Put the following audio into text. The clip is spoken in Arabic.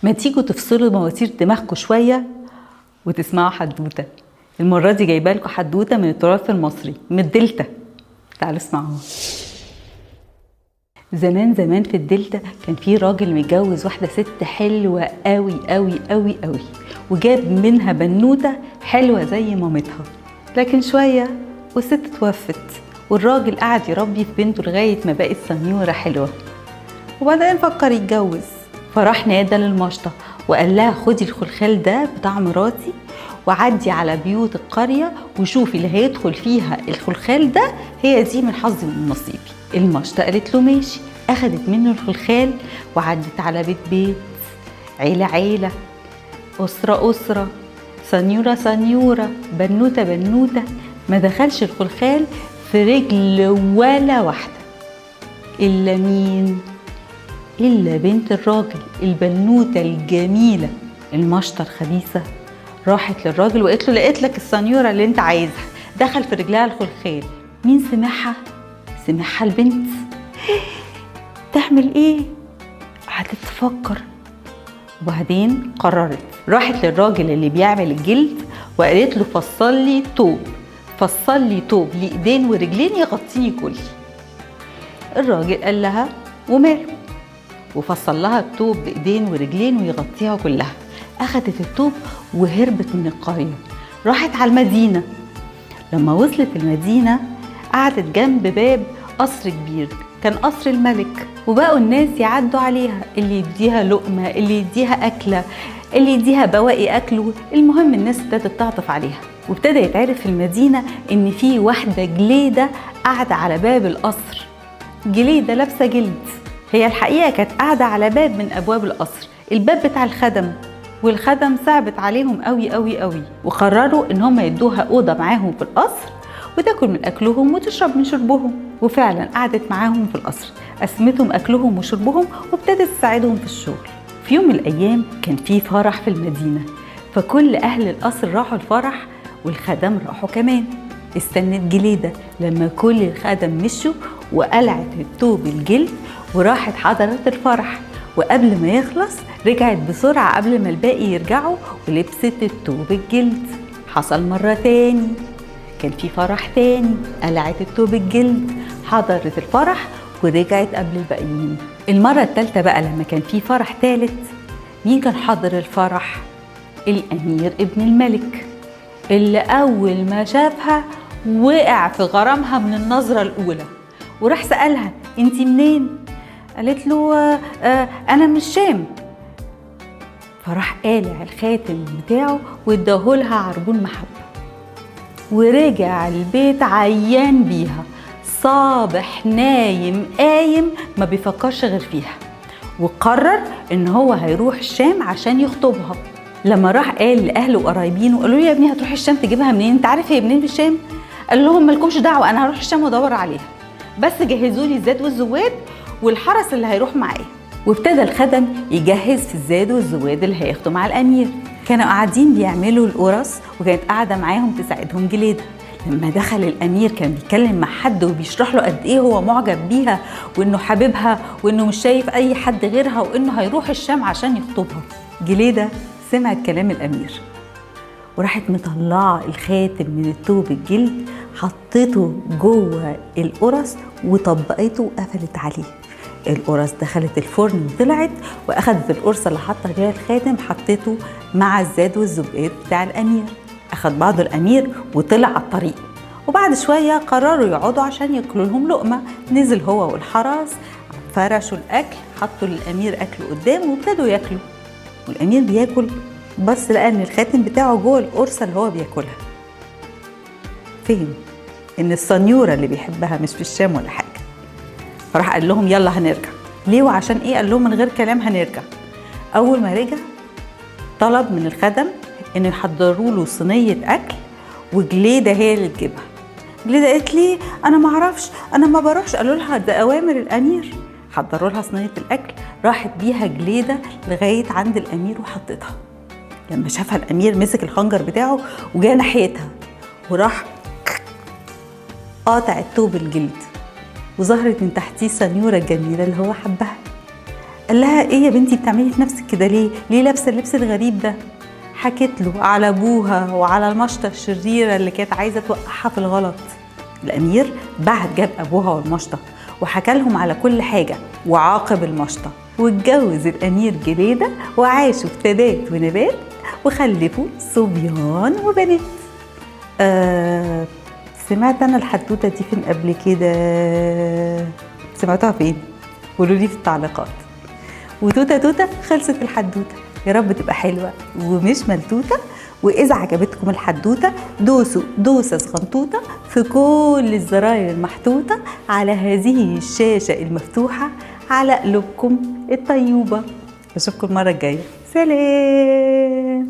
ما تيجوا تفصلوا مواسير دماغكم شوية وتسمعوا حدوتة. المرة دي جايبه لكم حدوتة من التراث المصري، من الدلتا. تعالوا اسمعوها. زمان زمان في الدلتا كان في راجل متجوز واحدة ست حلوة قوي قوي قوي قوي، وجاب منها بنوتة حلوة زي مامتها. لكن شوية والست توفت، والراجل قعد يربي في بنته لغاية ما بقت سنيورة حلوة، وبعدين فكر يتجوز. فراح نادى للمشطة وقال لها خدي الخلخال ده بتاع مراتي وعدي على بيوت القرية وشوفي اللي هيدخل فيها الخلخال ده هي دي من حظي ومن نصيبي. المشطة قالت له ماشي، أخدت منه الخلخال وعدت على بيت بيت، عيلة عيلة، أسرة أسرة، سنيورة سنيورة، بنوتة بنوتة. ما دخلش الخلخال في رجل ولا واحدة إلا مين؟ إلا بنت الراجل، البنوتة الجميلة. المشطة الخبيثة راحت للراجل وقالت له لقيت لك السنيورة اللي انت عايزها، دخل في رجلها الخلخال. مين سمعها؟ سمعها البنت. تعمل ايه؟ قعدت تفكر، وبعدين قررت راحت للراجل اللي بيعمل الجلد وقالت له فصل لي توب، فصل لي توب لإيدين ورجلين يغطيني كلي. الراجل قال لها وماله، وفصل لها التوب بإيدين ورجلين ويغطيها كلها. أخدت التوب وهربت من القرية، راحت على المدينة. لما وصلت المدينة قعدت جنب باب قصر كبير، كان قصر الملك، وبقوا الناس يعدوا عليها، اللي يديها لقمة، اللي يديها أكلة، اللي يديها بواقي أكله. المهم الناس ابتدت تعطف عليها، وابتدى يتعرف في المدينة إن في واحدة جليدة قاعدة على باب القصر. جليدة لابسة جلد، هي الحقيقة كانت قاعدة على باب من أبواب القصر، الباب بتاع الخدم، والخدم صعبت عليهم قوي قوي قوي، وقرروا إن هم يدوها أوضة معاهم في القصر وتاكل من أكلهم وتشرب من شربهم. وفعلا قعدت معاهم في القصر، قسمتهم أكلهم وشربهم وابتدت تساعدهم في الشغل. في يوم من الأيام كان في فرح في المدينة، فكل أهل القصر راحوا الفرح والخدم راحوا كمان. استنت جليدة لما كل الخدم مشوا وقلعت التوب الجلد وراحت حضرت الفرح، وقبل ما يخلص رجعت بسرعة قبل ما الباقي يرجعوا ولبست التوب الجلد. حصل مرة تاني، كان في فرح تاني، قلعت التوب الجلد، حضرت الفرح ورجعت قبل الباقيين. المرة التالتة بقى لما كان في فرح تالت، مين كان حاضر الفرح؟ الأمير ابن الملك، اللي أول ما شافها وقع في غرامها من النظرة الأولى، وراح سألها انتي منين؟ قالت له أنا من الشام. فراح قالع الخاتم بتاعه واداهولها عربون محبة، ورجع البيت عيان بيها، صابح نايم قايم ما بيفكرش غير فيها، وقرر ان هو هيروح الشام عشان يخطبها. لما راح قال لأهله وقرايبينه قالوا له يا ابني هتروح الشام تجيبها منين؟ انت عارف هي منين في الشام؟ قال لهم مالكمش دعوة، انا هروح الشام وادور عليها، بس جهزوا لي الزاد والزواد والحرس اللي هيروح معايا. وابتدى الخدم يجهز في الزاد والزواد اللي هياخدوا مع الأمير. كانوا قاعدين بيعملوا القرص وكانت قاعدة معاهم تساعدهم جليدة. لما دخل الأمير كان بيتكلم مع حد وبيشرح له قد إيه هو معجب بيها وإنه حبيبها وإنه مش شايف أي حد غيرها وإنه هيروح الشام عشان يخطبها. جليدة سمعت كلام الأمير وراحت مطلعة الخاتم من التوب الجلد، حطته جوه القرص وطبقته وقفلت عليه. القرص دخلت الفرن وطلعت، واخدت القرصه اللي حاطه فيها الخاتم حطيته مع الزاد والزباد بتاع الامير. اخد بعض الامير وطلع على الطريق، وبعد شويه قرروا يقعدوا عشان ياكلوا لهم لقمه. نزل هو والحرس فرشوا الاكل، حطوا للامير اكل قدامه وابتدوا ياكلوا. والامير بياكل بس لقى ان الخاتم بتاعه جوه القرصه اللي هو بياكلها. فهم ان السنيوره اللي بيحبها مش في الشام ولا حاجه، فراح قال لهم يلا هنرجع. ليه وعشان ايه؟ قال لهم من غير كلام هنرجع. اول ما رجع طلب من الخدم ان يحضروا له صينيه اكل وجليده هي اللي تجيبها. جليده قالت لي انا ما اعرفش، انا ما بروحش. قالوا لها ده اوامر الامير. حضروا لها صينيه الاكل، راحت بيها جليده لغايه عند الامير وحطتها. لما شافها الامير مسك الخنجر بتاعه وجا ناحيتها وراح قاطع التوب الجلد، وظهرت من تحتيه السنيورة الجميلة اللي هو حبها. قال لها ايه يا بنتي بتعملي في نفسك كده ليه؟ ليه لابسه اللبس الغريب ده؟ حكت له على ابوها وعلى المشطه الشريره اللي كانت عايزه توقعها في الغلط. الامير بعد جاب ابوها والمشطه وحكى لهم على كل حاجه وعاقب المشطه، واتجوز الامير جليده وعاشوا في تبات ونبات وخلفوا صبيان وبنات. سمعت انا الحدوته دي فين قبل كده؟ سمعتها فين؟ قولوا لي في التعليقات. وتوته توته خلصت الحدوته. يا رب تبقى حلوه ومش ملتوته. واذا عجبتكم الحدوته دوسوا دوسه صغنطوطه في كل الزراير المحطوطه على هذه الشاشه المفتوحه على قلوبكم الطيوبه. اشوفكم المره الجايه. سلام.